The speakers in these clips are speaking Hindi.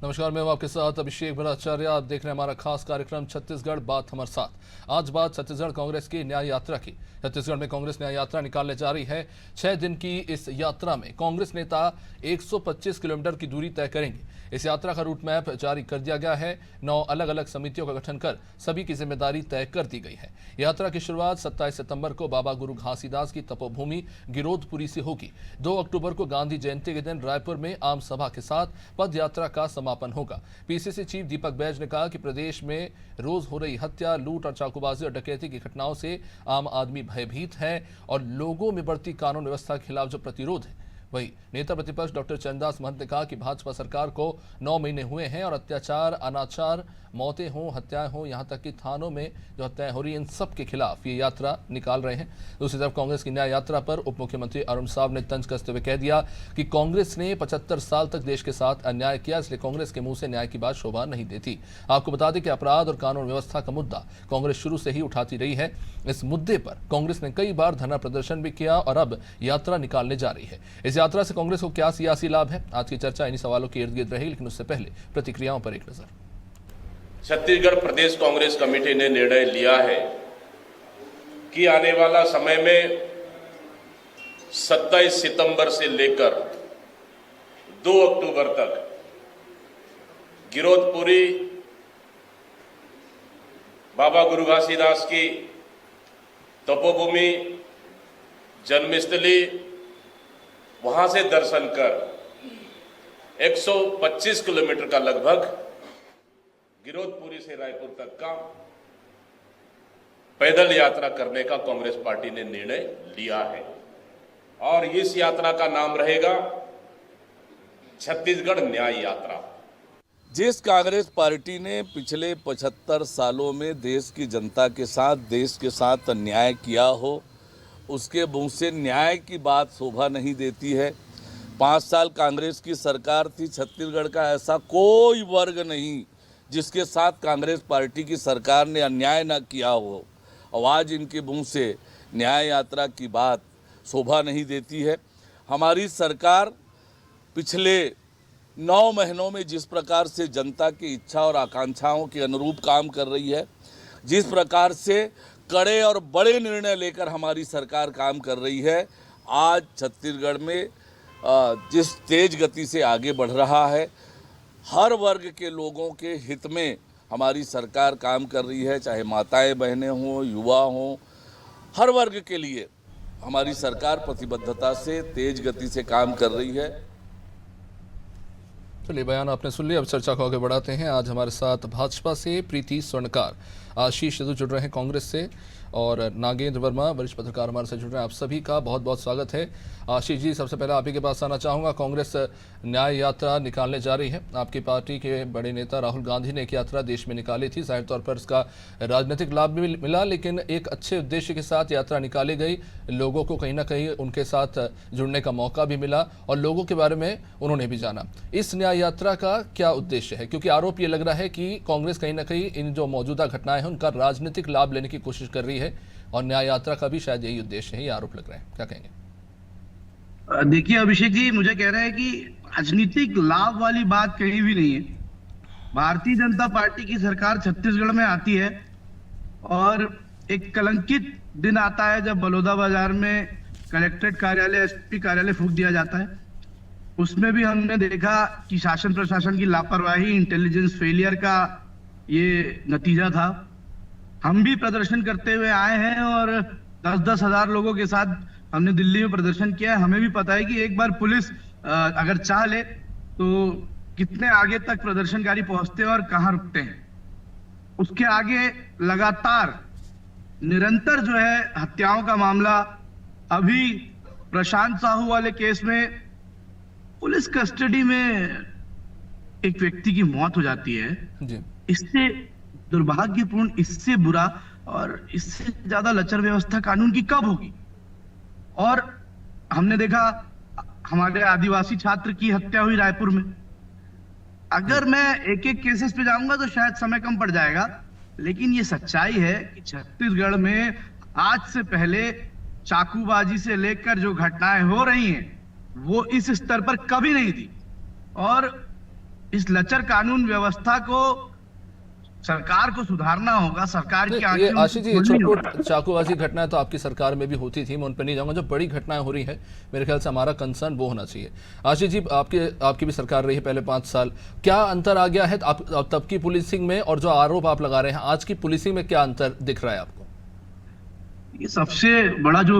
नमस्कार, मैं हूं आपके साथ अभिषेक भट्टाचार्य। आप देख रहे हैं हमारा खास कार्यक्रम छत्तीसगढ़ बात हमारे साथ। आज बात छत्तीसगढ़ कांग्रेस की न्याय यात्रा की। छत्तीसगढ़ में कांग्रेस न्याय यात्रा निकालने जा रही है। 6 दिन की इस यात्रा में कांग्रेस नेता 125 किलोमीटर की दूरी तय करेंगे। इस यात्रा का रूट मैप जारी कर दिया गया है। 9 अलग अलग समितियों का गठन कर सभी की जिम्मेदारी तय कर दी गई है। यात्रा की शुरुआत 27 सितंबर को बाबा गुरु घासीदास की तपोभूमि गिरोधपुरी से होगी। 2 अक्टूबर को गांधी जयंती के दिन रायपुर में आम सभा के साथ पद यात्रा का समापन होगा। पीसीसी चीफ दीपक बैज ने कहा कि प्रदेश में रोज हो रही हत्या, लूट और चाकूबाजी और डकैती की घटनाओं से आम आदमी भयभीत है और लोगों में बढ़ती कानून व्यवस्था के खिलाफ जो प्रतिरोध है। वहीं नेता प्रतिपक्ष डॉक्टर चरणदास महंत ने कहा कि भाजपा सरकार को 9 महीने हुए हैं और अत्याचार, अनाचार, मौतें हों, हत्याएं हों, यहां तक कि थानों में जो हत्याएं हो रही हैं, इन सब के खिलाफ ये यात्रा निकाल रहे हैं। दूसरी तरफ कांग्रेस की न्याय यात्रा पर उप मुख्यमंत्री अरुण साव ने तंज कसते हुए कह दिया कि कांग्रेस ने 75 साल तक देश के साथ अन्याय किया, इसलिए कांग्रेस के मुंह से न्याय की बात शोभा नहीं देती। आपको बता दें कि अपराध और कानून व्यवस्था का मुद्दा कांग्रेस शुरू से ही उठाती रही है। इस मुद्दे पर कांग्रेस ने कई बार धरना प्रदर्शन भी किया और अब यात्रा निकालने जा रही है। इस यात्रा से कांग्रेस को क्या सियासी लाभ है, आज की चर्चा इन्हीं सवालों के इर्द गिर्द रहेगी। लेकिन उससे पहले प्रतिक्रियाओं पर एक नजर। छत्तीसगढ़ प्रदेश कांग्रेस कमेटी ने निर्णय लिया है कि आने वाला समय में 27 सितंबर से लेकर 2 अक्टूबर तक गिरोधपुरी बाबा गुरु घासीदास की तपोभूमि, जन्मस्थली, वहां से दर्शन कर 125 किलोमीटर का लगभग गिरोधपुरी से रायपुर तक का पैदल यात्रा करने का कांग्रेस पार्टी ने निर्णय लिया है और इस यात्रा का नाम रहेगा छत्तीसगढ़ न्याय यात्रा। जिस कांग्रेस पार्टी ने पिछले 75 सालों में देश की जनता के साथ, देश के साथ अन्याय किया हो, उसके मुंह से न्याय की बात शोभा नहीं देती है। 5 साल कांग्रेस की सरकार थी। छत्तीसगढ़ का ऐसा कोई वर्ग नहीं जिसके साथ कांग्रेस पार्टी की सरकार ने अन्याय न किया हो। आज इनके मुंह से न्याय यात्रा की बात शोभा नहीं देती है। हमारी सरकार पिछले 9 महीनों में जिस प्रकार से जनता की इच्छा और आकांक्षाओं के अनुरूप काम कर रही है, जिस प्रकार से कड़े और बड़े निर्णय लेकर हमारी सरकार काम कर रही है, आज छत्तीसगढ़ में जिस तेज गति से आगे बढ़ रहा है, हर वर्ग के लोगों के हित में हमारी सरकार काम कर रही है। चाहे माताएं बहनें हों, युवा हों, हर वर्ग के लिए हमारी सरकार प्रतिबद्धता से तेज गति से काम कर रही है। चलिए, बयान आपने सुन लिया। अब चर्चा को आगे बढ़ाते हैं। आज हमारे साथ भाजपा से प्रीति स्वर्णकार, आशीष यदु जुड़ रहे हैं कांग्रेस से, और नागेंद्र वर्मा वरिष्ठ पत्रकार हमारे से जुड़ रहे हैं। आप सभी का बहुत बहुत स्वागत है। आशीष जी, सबसे पहले आप ही के पास आना चाहूँगा। कांग्रेस न्याय यात्रा निकालने जा रही है। आपकी पार्टी के बड़े नेता राहुल गांधी ने एक यात्रा देश में निकाली थी। जाहिर तौर पर इसका राजनीतिक लाभ भी मिला, लेकिन एक अच्छे उद्देश्य के साथ यात्रा निकाली गई। लोगों को कहीं ना कहीं उनके साथ जुड़ने का मौका भी मिला और लोगों के बारे में उन्होंने भी जाना। इस न्याय यात्रा का क्या उद्देश्य है? क्योंकि आरोप ये लग रहा है कि कांग्रेस कहीं ना कहीं इन जो मौजूदा घटनाएं हैं उनका राजनीतिक लाभ लेने की कोशिश कर रही है और न्याय यात्रा का भी शायद यही उद्देश्य है। ये आरोप लग रहे हैं, क्या कहेंगे? देखिए अभिषेक जी, मुझे कह रहे हैं कि राजनीतिक लाभ वाली बात कहीं भी नहीं है। भारतीय जनता पार्टी की सरकार छत्तीसगढ़ में आती है और एक कलंकित दिन आता है जब बलौदाबाजार में कलेक्ट्रेट कार्यालय, एसपी कार्यालय फूंक दिया जाता है। उसमें भी हमने देखा कि शासन प्रशासन की लापरवाही, इंटेलिजेंस फेलियर का ये नतीजा था। हम भी प्रदर्शन करते हुए आए हैं और 10-10 हजार लोगों के साथ हमने दिल्ली में प्रदर्शन किया है। हमें भी पता है कि एक बार पुलिस अगर चाह ले तो कितने आगे तक प्रदर्शनकारी पहुंचते हैं और कहां रुकते हैं। उसके आगे लगातार निरंतर जो है हत्याओं का मामला, अभी प्रशांत साहू वाले केस में पुलिस कस्टडी में एक व्यक्ति की मौत हो जाती है जी। इससे दुर्भाग्यपूर्ण, इससे बुरा और इससे ज्यादा लचर व्यवस्था कानून की कब होगी? और हमने देखा हमारे आदिवासी छात्र की हत्या हुई रायपुर में। अगर मैं एक एक केसेस पे जाऊंगा तो शायद समय कम पड़ जाएगा, लेकिन ये सच्चाई है कि छत्तीसगढ़ में आज से पहले चाकूबाजी से लेकर जो घटनाएं हो रही हैं वो इस स्तर पर कभी नहीं थी। और इस लचर कानून व्यवस्था को सरकार को सुधारना होगा। सरकार की ये आंखें आशीष जी, खोलनी होगी। छोट चाकूबाजी घटनाएं तो आपकी सरकार में भी होती थी, मैं उन पर नहीं जाऊंगा। जो बड़ी घटनाएं हो रही है, मेरे ख्याल से हमारा कंसर्न वो होना चाहिए। आशीष जी, आपकी भी सरकार रही है पहले 5 साल, क्या अंतर आ गया है तब की पुलिसिंग में और जो आरोप आप लगा रहे हैं आज की पुलिसिंग में, क्या अंतर दिख रहा है आपको? ये सबसे बड़ा जो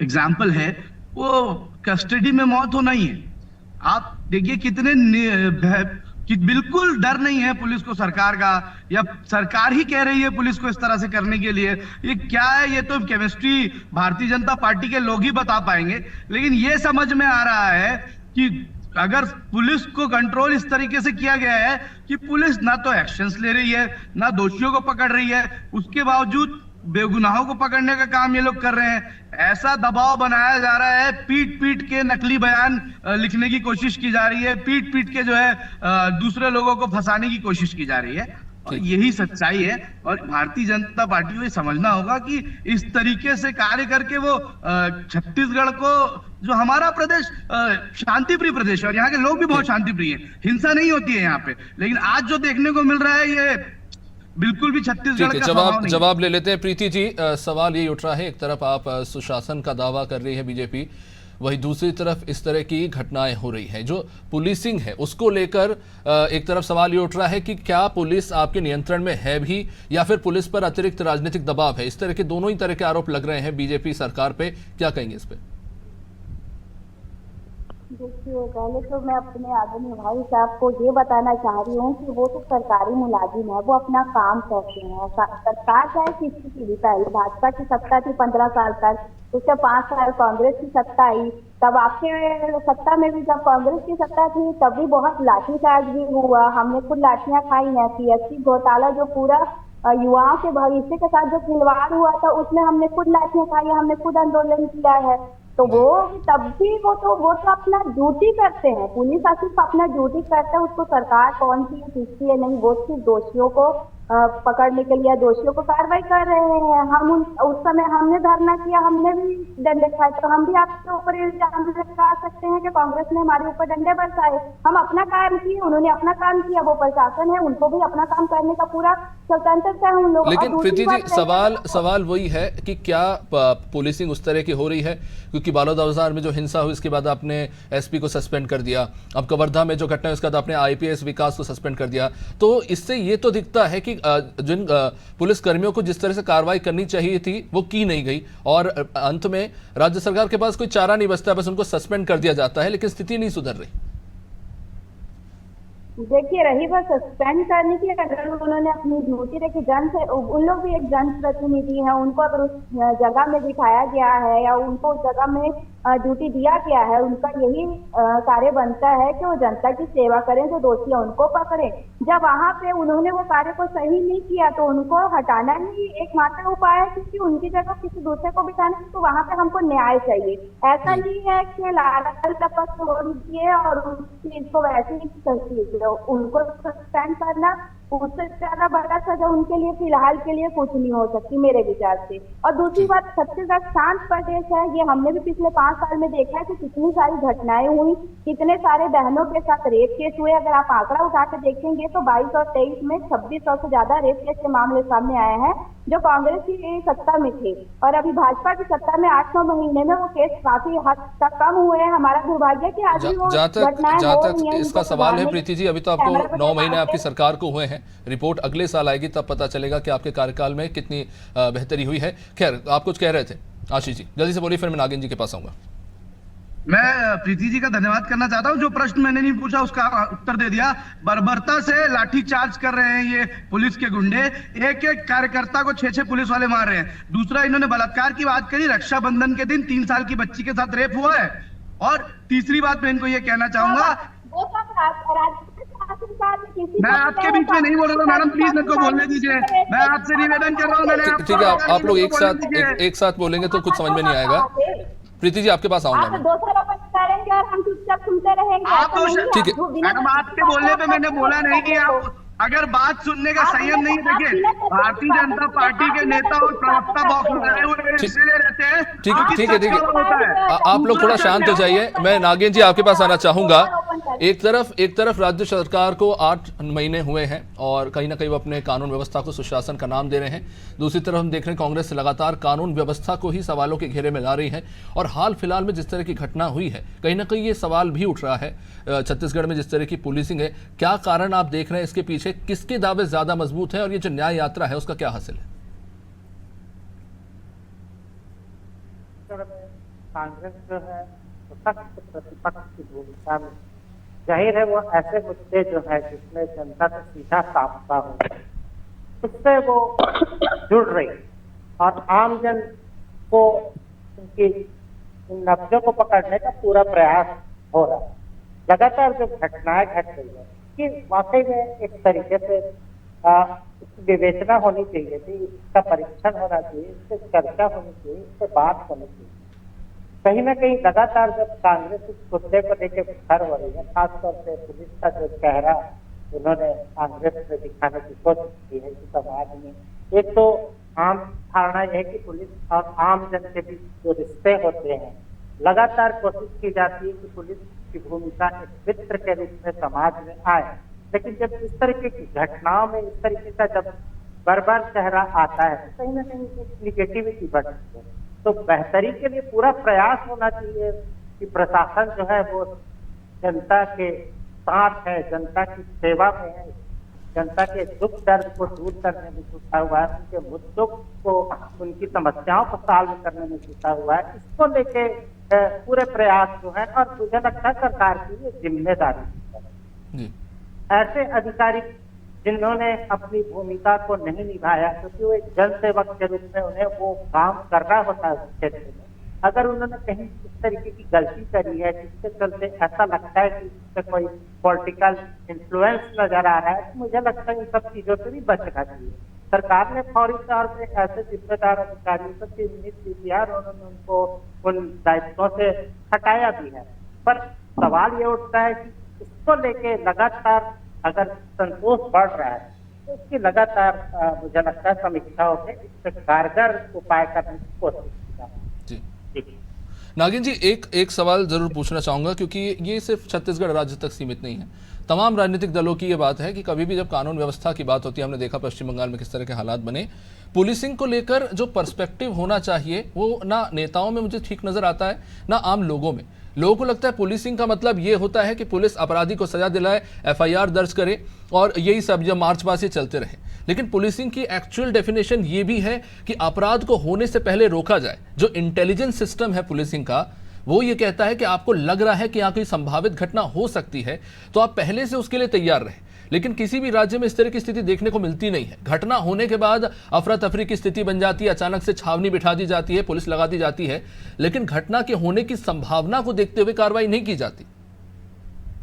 एग्जाम्पल है वो कस्टडी में मौत होना ही है। आप देखिए कि बिल्कुल डर नहीं है पुलिस को सरकार का, या सरकार ही कह रही है पुलिस को इस तरह से करने के लिए। ये क्या है, ये तो केमिस्ट्री भारतीय जनता पार्टी के लोग ही बता पाएंगे। लेकिन ये समझ में आ रहा है कि अगर पुलिस को कंट्रोल इस तरीके से किया गया है कि पुलिस ना तो एक्शंस ले रही है, ना दोषियों को पकड़ रही है, उसके बावजूद बेगुनाहों को पकड़ने का काम ये लोग कर रहे हैं। ऐसा दबाव बनाया जा रहा है, पीट पीट के नकली बयान लिखने की कोशिश की जा रही है, पीट पीट के जो है दूसरे लोगों को फंसाने की कोशिश की जा रही है। और यही सच्चाई है। और भारतीय जनता पार्टी को ये समझना होगा कि इस तरीके से कार्य करके वो छत्तीसगढ़ को, जो हमारा प्रदेश शांति प्रिय प्रदेश है और यहाँ के लोग भी बहुत शांति प्रिय हैं, हिंसा नहीं होती है यहाँ पे, लेकिन आज जो देखने को मिल रहा है ये बिल्कुल भी छत्तीसगढ़ का स्वभाव नहीं। जवाब ले लेते हैं प्रीति जी। सवाल ये उठ रहा है, एक तरफ आप सुशासन का दावा कर रही है बीजेपी, वही दूसरी तरफ इस तरह की घटनाएं हो रही हैं। जो पुलिसिंग है उसको लेकर एक तरफ सवाल ये उठ रहा है कि क्या पुलिस आपके नियंत्रण में है भी, या फिर पुलिस पर अतिरिक्त राजनीतिक दबाव है। इस तरह के दोनों ही तरह के आरोप लग रहे हैं बीजेपी सरकार पे, क्या कहेंगे इस पे? देखिए, पहले तो मैं अपने आदरणीय भाई साहब को ये बताना चाह रही हूँ कि वो तो सरकारी मुलाजिम है, वो अपना काम करते हैं। सरकार चाहे किसी की भी, पहले भाजपा की सत्ता थी 15 साल तक, उससे 5 साल कांग्रेस की सत्ता आई, तब आपके सत्ता में भी जब कांग्रेस की सत्ता थी तब भी बहुत लाठीचार्ज भी हुआ। हमने खुद लाठियां खाई हैं। PSC घोटाला जो पूरा युवाओं के भविष्य के साथ जो खिलवाड़ हुआ था उसमें हमने खुद लाठियां खाई, हमने खुद आंदोलन किया है। तो वो तब भी वो तो अपना ड्यूटी करते हैं। पुलिस सिर्फ अपना ड्यूटी करता है, उसको सरकार कौन सी किसकी है नहीं, वो सिर्फ दोषियों को पकड़ने के लिए दोषियों को कार्रवाई कर रहे हैं। हम उस समय हमने धरना किया, हमने भी डंडे खाए, तो हम भी आपके ऊपर इल्जाम लगा सकते हैं कि कांग्रेस ने हमारे ऊपर डंडे बरसाए। हम अपना काम किए, उन्होंने अपना काम किया, वो प्रशासन है, उनको भी अपना काम करने का पूरा स्वतंत्रता है उन लोगों। लेकिन प्रीति जी, सवाल वही है कि क्या पुलिसिंग उस तरह की हो रही है? क्योंकि बालौदाबाजार में जो हिंसा हुई उसके बाद आपने SP को सस्पेंड कर दिया, अब कवर्धा में जो घटना है उसके बाद आपने IPS विकास को सस्पेंड कर दिया। तो इससे ये तो दिखता है कि जिन पुलिस कर्मियों को जिस तरह से कार्रवाई करनी चाहिए थी वो की नहीं गई, और अंत में राज्य सरकार के पास कोई चारा नहीं बचता, बस उनको सस्पेंड कर दिया जाता है, लेकिन स्थिति नहीं सुधर रही। देखिए, रही बात सस्पेंड करने की, अगर उन्होंने अपनी ड्यूटी देखी, उन लोग भी एक जनप्रतिनिधि हैं, उनको अगर उस जगह में दिखाया गया है या उनको उस जगह में ड्यूटी दिया गया है, उनका यही कार्य बनता है कि वो जनता की सेवा करें, जो दोषी है उनको पकड़े। जब वहाँ पे उन्होंने वो कार्य को सही नहीं किया तो उनको हटाना ही एकमात्र उपाय है, क्योंकि उनकी जगह किसी दूसरे को बिठाने, तो वहाँ पे हमको न्याय चाहिए। ऐसा नहीं है कि लाल टपक छोड़ दीजिए और उस चीज को वैसे ही करती, उनको सस्पेंड करना उससे ज्यादा बड़ा सजा उनके लिए फिलहाल के लिए कुछ नहीं हो सकती मेरे विचार से। और दूसरी बात, छत्तीसगढ़ शांत प्रदेश है, ये हमने भी पिछले 5 साल में देखा है कि कितनी सारी घटनाएं हुई, कितने सारे बहनों के साथ रेप केस हुए। अगर आप आंकड़ा उठा के देखेंगे तो 22 और 23 में 2600 से ज्यादा रेप केस के मामले सामने आए हैं जो कांग्रेस की सत्ता में थे, और अभी भाजपा की सत्ता में 8-9 महीने में वो केस काफी हद तक कम हुए हैं। हमारा दुर्भाग्य कि आज भी वो घटनाएं हो रही हैं। इसका सवाल है प्रीति जी, अभी तो आपको 9 महीने आपकी सरकार को हुए हैं, रिपोर्ट अगले साल आएगी तब पता चलेगा कि आपके कार्यकाल में कितनी बेहतरी हुई है। खैर, आप कुछ कह रहे थे आशीष जी, जल्दी से बोलिए, फिर मैं नागिन जी के पास आऊंगा। मैं प्रीति जी का धन्यवाद करना चाहता हूं, जो प्रश्न मैंने नहीं पूछा उसका उत्तर दे दिया। बर्बरता से लाठीचार्ज कर रहे हैं ये पुलिस के गुंडे, एक एक कार्यकर्ता को 6-6 पुलिस वाले मार रहे हैं। दूसरा, इन्होंने बलात्कार की बात करी, रक्षाबंधन के दिन 3 साल की बच्ची के साथ रेप हुआ है। और तीसरी बात मैं इनको ये कहना चाहूंगा, मैं आपके बीच में नहीं बोल रहा हूँ मैडम, प्लीज मेरे को बोलने दीजिए। मैं आपसे निवेदन कर रहा हूँ, मैंने ठीक है, आप लोग एक साथ बोलेंगे तो कुछ समझ में नहीं आएगा। प्रीति जी, आपके पास आऊंगा मैं। करेंगे और हम चुपचाप सुनते रहेंगे। आप ठीक है मैडम, आपके बोलने पे मैंने बोला नहीं कि आप अगर बात सुनने का संयम नहीं, देखिए भारतीय जनता पार्टी के नेता और प्रवक्ता बॉक्स लगाए हुए इसलिए रहते हैं। ठीक है, आप लोग थोड़ा शांत हो जाइए। मैं नागिन जी आपके पास आना चाहूंगा। एक तरफ राज्य सरकार को 8 महीने हुए हैं और कहीं ना कहीं वो अपने कानून व्यवस्था को सुशासन का नाम दे रहे हैं। दूसरी तरफ हम देख रहे हैं कांग्रेस लगातार कानून व्यवस्था को ही सवालों के घेरे में ला रही है और हाल फिलहाल में जिस तरह की घटना हुई है कहीं ना कहीं ये सवाल भी उठ रहा है छत्तीसगढ़ में जिस तरह की पुलिसिंग है, क्या कारण आप देख रहे हैं इसके पीछे, किसके दावे ज्यादा मजबूत है और ये जो न्याय यात्रा है उसका क्या हासिल है? कांग्रेस जो है सख्त प्रतिपक्ष की भूमिका में, जाहिर है वो ऐसे मुद्दे जो है जिसमें जनता से सीधा सामना हो उससे वो जुड़ रही और आमजन को उनकी इन नब्जों को पकड़ने का पूरा प्रयास हो रहा है। लगातार जो घटनाएं घट रही है कि वाकई में एक तरीके से इसकी विवेचना होनी चाहिए थी, इसका परीक्षण होना चाहिए, इससे चर्चा होनी चाहिए, इससे बात होनी चाहिए। कहीं ना कहीं लगातार जब कांग्रेस इस मुद्दे को लेकर उभर हो रही है, खासतौर से पुलिस का जो चेहरा उन्होंने कांग्रेस में दिखाने की कोशिश की है कि समाज में एक तो आम धारणा यह है कि पुलिस और आम जन के बीच जो रिश्ते होते हैं, लगातार कोशिश की जाती है कि पुलिस की भूमिका एक मित्र के रूप में समाज में आए। लेकिन जब इस तरीके की घटनाओं में इस तरीके का जब बार-बार चेहरा आता है तो कहीं ना कहीं एक निगेटिविटी बढ़ती है। तो बेहतरी के लिए पूरा प्रयास होना चाहिए कि प्रशासन जो है वो जनता के साथ है, जनता की सेवा में है, जनता के दुख दर्द को दूर करने में जुटा हुआ है, उनके मुद्दों को, उनकी समस्याओं को सॉल्व करने में जुटा हुआ है। इसको लेके पूरे प्रयास जो है और मुझे लगता है सरकार की ये जिम्मेदारी है। ऐसे अधिकारी जिन्होंने अपनी भूमिका को नहीं निभाया क्योंकि वो एक जन सेवक के रूप में उन्हें वो काम करना होता है उस क्षेत्र में, अगर उन्होंने कहीं इस तरीके की गलती करी है जिसके चलते ऐसा लगता है कि इससे कोई पॉलिटिकल इन्फ्लुएंस नजर आ रहा है, तो मुझे लगता है इन सब चीजों से भी बचना चाहिए। सरकार ने फौरी तौर पर ऐसे जिम्मेदार अधिकारियों को चिन्हित भी किया और उन्होंने उनको उन दायित्वों से हटाया भी है। पर सवाल ये उठता है कि इसको लेके लगातार अगर संतोष बढ़ रहा है तो इसकी लगातार मुझे लगता है समीक्षा होकर इससे कारगर उपाय करने की कोशिश की जाए। नागिन जी, एक सवाल जरूर पूछना चाहूंगा क्योंकि ये सिर्फ छत्तीसगढ़ राज्य तक सीमित नहीं है, तमाम राजनीतिक दलों की ये बात है कि कभी भी जब कानून व्यवस्था की बात होती है, हमने देखा पश्चिम बंगाल में किस तरह के हालात बने, पुलिसिंग को लेकर जो पर्सपेक्टिव होना चाहिए वो ना नेताओं में मुझे ठीक नजर आता है ना आम लोगों में। लोगों को लगता है पुलिसिंग का मतलब ये होता है कि पुलिस अपराधी को सजा दिलाए, एफआईआर दर्ज करे और यही सब जब मार्च पास ही चलते रहे। लेकिन पुलिसिंग की एक्चुअल डेफिनेशन ये भी है कि अपराध को होने से पहले रोका जाए। जो इंटेलिजेंस सिस्टम है पुलिसिंग का वो ये कहता है कि आपको लग रहा है कि यहाँ कोई संभावित घटना हो सकती है तो आप पहले से उसके लिए तैयार रहें। लेकिन किसी भी राज्य में इस तरह की स्थिति देखने को मिलती नहीं है। घटना होने के बाद अफरा तफरी की स्थिति बन जाती है, अचानक से छावनी बिठा दी जाती है, पुलिस लगा दी जाती है, लेकिन घटना के होने की संभावना को देखते हुए कार्रवाई नहीं की जाती।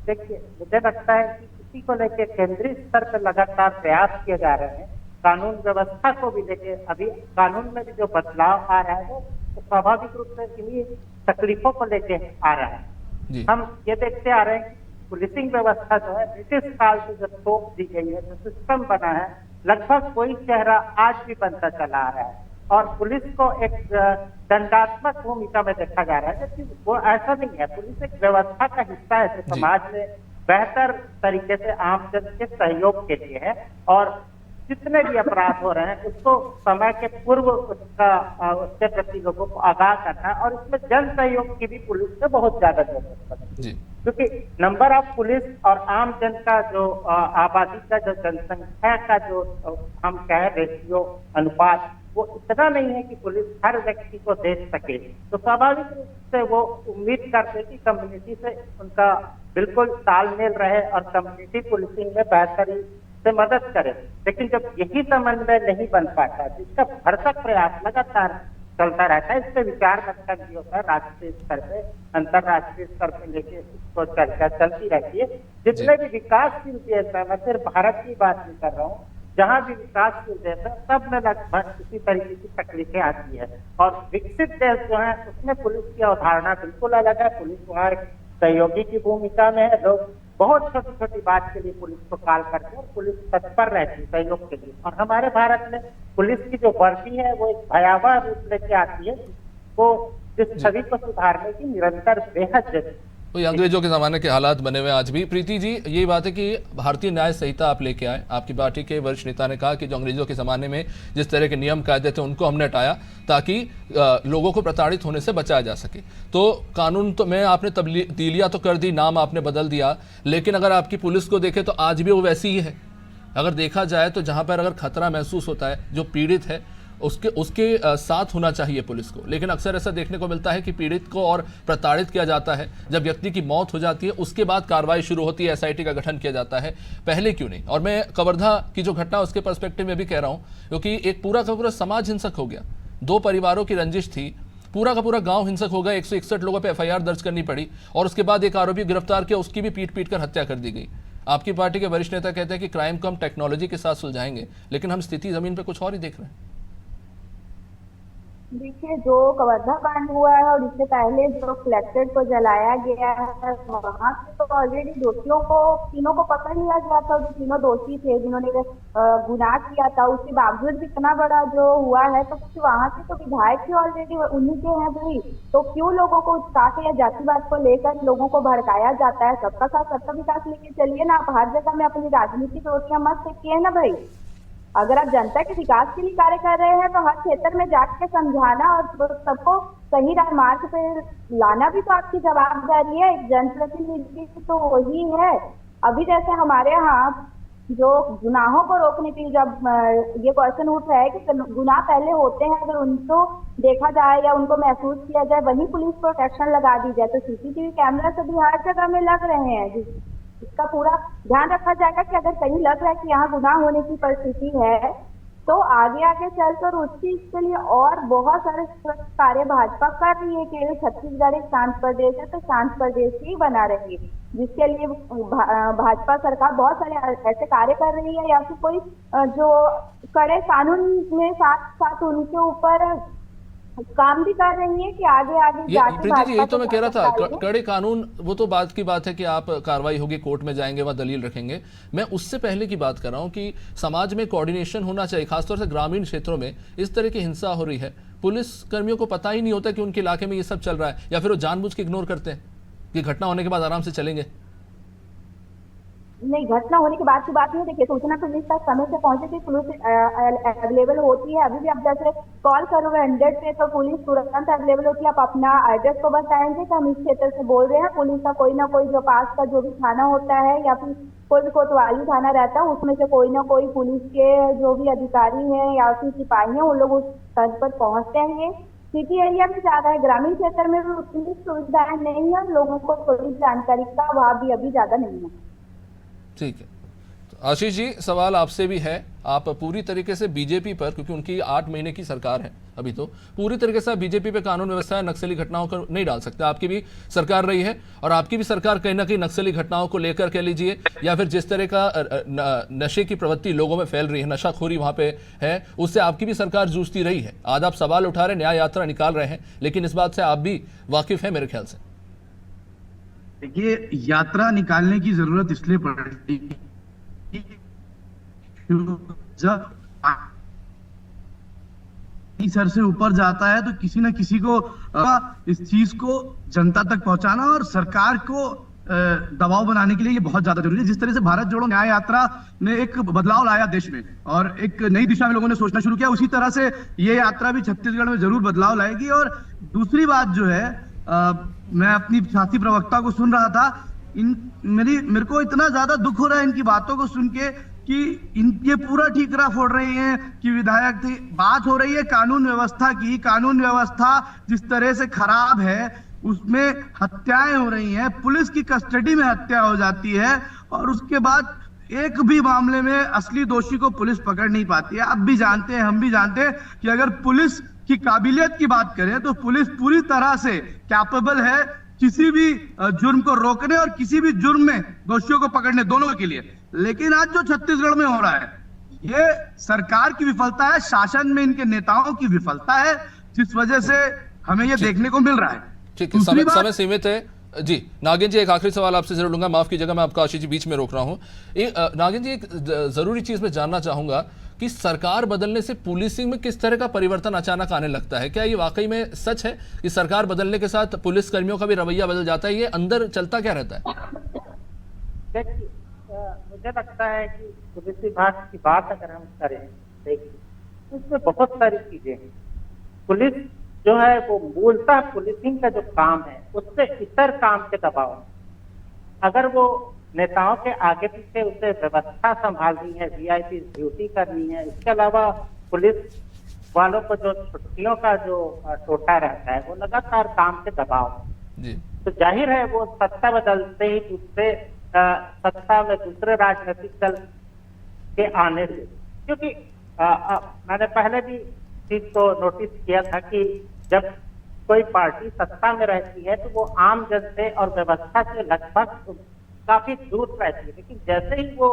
देखिए, मुझे लगता है कि इसी को लेकर केंद्रीय स्तर पर लगातार प्रयास किए जा रहे हैं। कानून व्यवस्था को भी लेके अभी कानून में भी जो बदलाव आ रहा है वो स्वाभाविक रूप से इन्हीं तकलीफों को लेके आ रहा है। हम ये देखते आ रहे हैं पुलिसिंग व्यवस्था जो है ब्रिटिश काल से जो थोप दी गई है, जो सिस्टम बना है, लगभग वही चेहरा आज भी बनता चला आ रहा है और पुलिस को एक दंडात्मक भूमिका में देखा जा रहा है, जबकि वो ऐसा नहीं है। पुलिस एक व्यवस्था का हिस्सा है जो समाज में बेहतर तरीके से आम जन के सहयोग के लिए है और जितने भी अपराध हो रहे हैं उसको समय के पूर्व उसके प्रति लोगों को आगाह करना और इसमें जन सहयोग की भी पुलिस से बहुत ज्यादा जरूरत पड़ती है, क्योंकि नंबर ऑफ पुलिस और आम जन का जो आबादी का जो जनसंख्या का जो हम कहें रेशियो अनुपात वो इतना नहीं है कि पुलिस हर व्यक्ति को देख सके। तो स्वाभाविक रूप से वो उम्मीद करते कि कम्युनिटी से उनका बिल्कुल तालमेल रहे और कम्युनिटी पुलिसिंग में बेहतरी से मदद करे। लेकिन जब यही समन्वय नहीं बन पाता, जिसका भरसक प्रयास लगातार चलता रहता है, इस पे विचार मंथन भी होता है राष्ट्रीय स्तर पे, अंतरराष्ट्रीय स्तर पे लेके इसको चर्चा चलती रहती है। जितने भी विकासशील देश है, मैं सिर्फ भारत की बात नहीं कर रहा हूँ, जहाँ भी विकासशील देश है सब में लगभग इसी तरीके की तकलीफें आती है और विकसित देश जो है उसमें पुलिस की अवधारणा बिल्कुल अलग है। पुलिस वहाँ एक सहयोगी की भूमिका में है, लोग बहुत छोटी छोटी बात के लिए पुलिस को कॉल करते हैं और पुलिस तत्पर रहती है सहयोग के लिए। और हमारे भारत में पुलिस की जो वर्दी है वो एक भयावह रूप लेके आती है, वो जिस छवि को सुधारने की निरंतर बेहद जरूरी। तो ये अंग्रेजों के ज़माने के हालात बने हुए आज भी। प्रीति जी, यही बात है कि भारतीय न्याय संहिता आप लेके आए, आपकी पार्टी के वरिष्ठ नेता ने कहा कि जो अंग्रेजों के ज़माने में जिस तरह के नियम कायदे थे उनको हमने हटाया ताकि लोगों को प्रताड़ित होने से बचाया जा सके। तो कानून तो में आपने तब्दीलियाँ तो कर दी, नाम आपने बदल दिया, लेकिन अगर आपकी पुलिस को देखें तो आज भी वो वैसी ही है। अगर देखा जाए तो जहाँ पर अगर खतरा महसूस होता है, जो पीड़ित है उसके साथ होना चाहिए पुलिस को, लेकिन अक्सर ऐसा देखने को मिलता है कि पीड़ित को और प्रताड़ित किया जाता है। जब व्यक्ति की मौत हो जाती है उसके बाद कार्रवाई शुरू होती है, एसआईटी का गठन किया जाता है, पहले क्यों नहीं? और मैं कवर्धा की जो घटना उसके पर्सपेक्टिव में भी कह रहा हूँ, क्योंकि एक पूरा का पूरा समाज हिंसक हो गया। 2 परिवारों की रंजिश थी, पूरा का पूरा गांव हिंसक हो गया। 161 लोगों पे एफआईआर दर्ज करनी पड़ी और उसके बाद एक आरोपी गिरफ्तार किया, उसकी भी पीट कर हत्या कर दी गई। आपकी पार्टी के वरिष्ठ नेता कहते हैं कि क्राइम को हम टेक्नोलॉजी के साथ सुलझाएंगे, लेकिन हम स्थिति जमीन पे कुछ और ही देख रहे हैं। देखिए, जो कवर्धा कांड हुआ है और इससे पहले जो कलेक्ट्रेट को जलाया गया है, वहाँ से तो ऑलरेडी दोषियों को तीनों को पकड़ लिया गया था। जो तीनों दोषी थे जिन्होंने गुनाह किया था, उसके बावजूद भी इतना बड़ा जो हुआ है, तो वहाँ से तो विधायक ही ऑलरेडी उन्हीं के हैं भाई। तो क्यों लोगों को उकसा के या जातिवाद को लेकर लोगों को भड़काया जाता है? सबका साथ सबका विकास लेके चलिए ना। आप हर जगह में अपनी राजनीतिक रोटियां मत सेकिए ना भाई। अगर आप जनता के विकास के लिए कार्य कर रहे हैं तो हर क्षेत्र में जाके समझाना और सबको सही मार्ग पे लाना भी तो आपकी जवाबदारी है। एक जनप्रतिनिधि तो वही है। अभी जैसे हमारे यहाँ जो गुनाहों को रोकने के लिए जब ये क्वेश्चन उठ रहा है कि गुनाह पहले होते हैं, अगर उनको देखा जाए या उनको महसूस किया जाए, वहीं पुलिस प्रोटेक्शन लगा दी जाए, तो सीसीटीवी कैमरा से भी हर जगह में लग रहे हैं। इसका पूरा ध्यान रखा जाएगा कि अगर कहीं लग रहा है कि यहाँ गुनाह होने की परिस्थिति है, तो आगे आगे चलकर उस चीज के लिए और बहुत सारे कार्य भाजपा कर रही है। केवल छत्तीसगढ़ एक शांत प्रदेश है तो शांत प्रदेश ही बना रही है, जिसके लिए भाजपा सरकार बहुत सारे ऐसे कार्य कर रही है, या फिर कोई जो कड़े कानून में साथ साथ उनके ऊपर काम भी कर रही है कि आगे आगे प्रीति जी, यही तो मैं कह रहा था, कड़े कानून वो तो बात की बात है कि आप कार्रवाई होगी, कोर्ट में जाएंगे, वहां दलील रखेंगे। मैं उससे पहले की बात कर रहा हूं कि समाज में कोऑर्डिनेशन होना चाहिए, खासतौर से ग्रामीण क्षेत्रों में इस तरह की हिंसा हो रही है। पुलिस कर्मियों को पता ही नहीं होता कि उनके इलाके में ये सब चल रहा है, या फिर वो जानबूझ के इग्नोर करते हैं कि घटना होने के बाद आराम से चलेंगे। नहीं, घटना होने के बाद की बात नहीं। देखिए, सूचना पुलिस तक समय से पहुंचे थी, पुलिस अवेलेबल होती है। अभी भी आप जैसे कॉल करोगे 100 पे तो पुलिस तुरंत अवेलेबल होती है। आप अपना एड्रेस को बताएंगे कि हम इस क्षेत्र से बोल रहे हैं, पुलिस का कोई ना कोई जो पास का जो भी थाना होता है या फिर कोई भी कोतवाली थाना रहता है, उसमें से कोई ना कोई पुलिस के जो भी अधिकारी हैं या फिर सिपाही हैं, उन लोग उस स्थल पर पहुंचते हैं। सिटी एरिया में ज्यादा है, ग्रामीण क्षेत्र में भी उतनी सुविधाएं नहीं है, लोगों को थोड़ी जानकारी का वहाँ भी अभी ज्यादा नहीं है। ठीक है, तो आशीष जी, सवाल आपसे भी है। आप पूरी तरीके से बीजेपी पर, क्योंकि उनकी 8 महीने की सरकार है अभी, तो पूरी तरीके से बीजेपी पे कानून व्यवस्था नक्सली घटनाओं को नहीं डाल सकते। आपकी भी सरकार रही है और आपकी भी सरकार कहीं ना कहीं नक्सली घटनाओं को लेकर कह लीजिए, या फिर जिस तरह का नशे की प्रवृत्ति लोगों में फैल रही है, नशाखोरी वहां पे है, उससे आपकी भी सरकार जूझती रही है। आज आप सवाल उठा रहे, न्याय यात्रा निकाल रहे हैं, लेकिन इस बात से आप भी वाकिफ है मेरे ख्याल से। देखिए, यात्रा निकालने की जरूरत इसलिए पड़ी जब सर से ऊपर जाता है तो किसी न किसी को इस चीज को जनता तक पहुंचाना और सरकार को दबाव बनाने के लिए ये बहुत ज्यादा जरूरी है। जिस तरह से भारत जोड़ो न्याय यात्रा ने एक बदलाव लाया देश में और एक नई दिशा में लोगों ने सोचना शुरू किया, उसी तरह से ये यात्रा भी छत्तीसगढ़ में जरूर बदलाव लाएगी। और दूसरी बात जो है, मैं अपनी साथी प्रवक्ता को सुन रहा था, मेरे को इतना ज्यादा दुख हो रहा है इनकी बातों को सुन के कि ये पूरा ठीकरा फोड़ रही हैं कि विधायक थे। बात हो रही है कानून व्यवस्था की। कानून व्यवस्था जिस तरह से खराब है उसमें हत्याएं हो रही हैं, पुलिस की कस्टडी में हत्या हो जाती है और उसके बाद एक भी मामले में असली दोषी को पुलिस पकड़ नहीं पाती है। आप भी जानते हैं, हम भी जानते हैं कि अगर पुलिस की काबिलियत की बात करें तो पुलिस पूरी तरह से कैपेबल है किसी भी जुर्म को रोकने और किसी भी जुर्म में दोषियों को पकड़ने, दोनों के लिए। लेकिन आज जो छत्तीसगढ़ में हो रहा है, ये सरकार की विफलता है, शासन में इनके नेताओं की विफलता है, जिस वजह से हमें ये देखने को मिल रहा है। ठीक है, समय सीमित है जी। नागिन जी, एक आखिरी सवाल आपसे जरूर लूंगा, माफ कीजिएगा मैं आपका आशीष जी बीच में रोक रहा हूं। नागिन जी, एक जरूरी चीज मैं जानना चाहूंगा कि सरकार बदलने से पुलिसिंग में किस तरह का परिवर्तन अचानक आने लगता है। क्या ये वाकई में सच है कि सरकार बदलने के साथ पुलिस कर्मियों का भी रवैया बदल जाता है? ये अंदर चलता क्या रहता है? देखिए, मुझे लगता है कि पुलिस विभाग की बात अगर हम करें, देखिए उसमें बहुत सारी चीजें हैं। पुलिस जो है वो मूलतः पुलिसिंग का जो काम है उससे इतर काम के दबाव है। अगर वो नेताओं के आगे पीछे उसे व्यवस्था संभालनी है, वीआईपी ड्यूटी करनी है, इसके अलावा पुलिस वालों को जो छुट्टियों का जो टोटा रहता है वो लगातार काम के दबाव है। जी। तो जाहिर है वो सत्ता बदलते ही दूसरे सत्ता में दूसरे राजनीतिक दल के आने से, क्योंकि मैंने पहले भी चीज को नोटिस किया था कि जब कोई पार्टी सत्ता में रहती है तो वो आम जन से और व्यवस्था से लगभग काफी दूर रहती है, लेकिन जैसे ही वो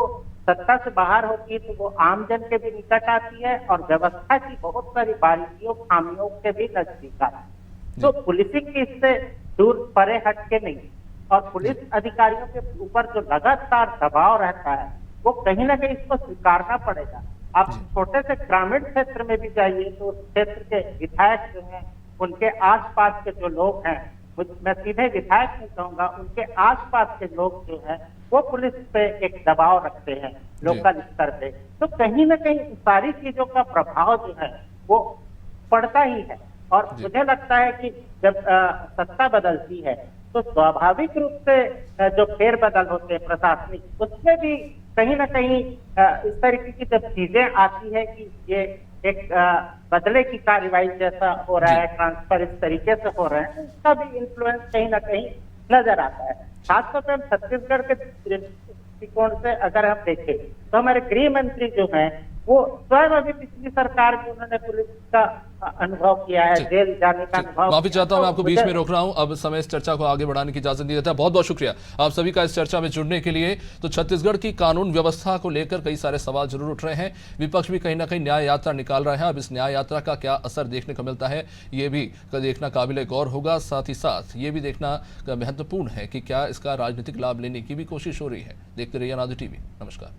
सत्ता से बाहर होती है तो वो आम जन के भी निकट आती है और व्यवस्था की बहुत सारी बारीकियों खामियों के भी नजदीक आती है। तो पुलिसिंग की इससे दूर परे हट के नहीं, और पुलिस अधिकारियों के ऊपर जो लगातार दबाव रहता है वो कहीं ना कहीं इसको स्वीकारना पड़ेगा। आप छोटे से ग्रामीण क्षेत्र में भी जाइए तो उस क्षेत्र के विधायक जो हैं, उनके आसपास के जो लोग हैं, मैं सीधे विधायक नहीं कहूंगा, उनके आसपास के लोग जो हैं वो पुलिस पे एक दबाव रखते हैं लोकल स्तर पे। तो कहीं ना कहीं सारी चीजों का प्रभाव जो है वो पड़ता ही है। और मुझे लगता है कि जब सत्ता बदलती है तो स्वाभाविक रूप से जो फेरबदल होते हैं प्रशासनिक, उसमें भी कहीं ना कहीं इस तरीके की जब चीजें आती है कि ये एक बदले की कार्रवाई जैसा हो रहा है, ट्रांसफर इस तरीके से हो रहे हैं, उसका भी इन्फ्लुएंस कहीं ना कहीं नजर आता है। खासतौर पर हम छत्तीसगढ़ के दृष्टिकोण से अगर हम देखें तो हमारे गृह मंत्री जो हैं वो स्वयं अभी पिछली सरकार में उन्होंने पुलिस का अनुभव किया है, जेल जाने का अनुभव। माफी चाहता हूं, मैं आपको बीच में रोक रहा हूं। अब समय इस चर्चा को आगे बढ़ाने की इजाजत नहीं देता। बहुत बहुत शुक्रिया आप सभी का इस चर्चा में जुड़ने के लिए। तो छत्तीसगढ़ की कानून व्यवस्था को लेकर कई सारे सवाल जरूर उठ रहे हैं। विपक्ष भी कहीं ना कहीं न्याय यात्रा निकाल रहा है। अब इस न्याय यात्रा का क्या असर देखने को मिलता है ये भी देखना काबिल गौर होगा। साथ ही साथ ये भी देखना महत्वपूर्ण है कि क्या इसका राजनीतिक लाभ लेने की भी कोशिश हो रही है। देखते रहिए अनादि टीवी। नमस्कार।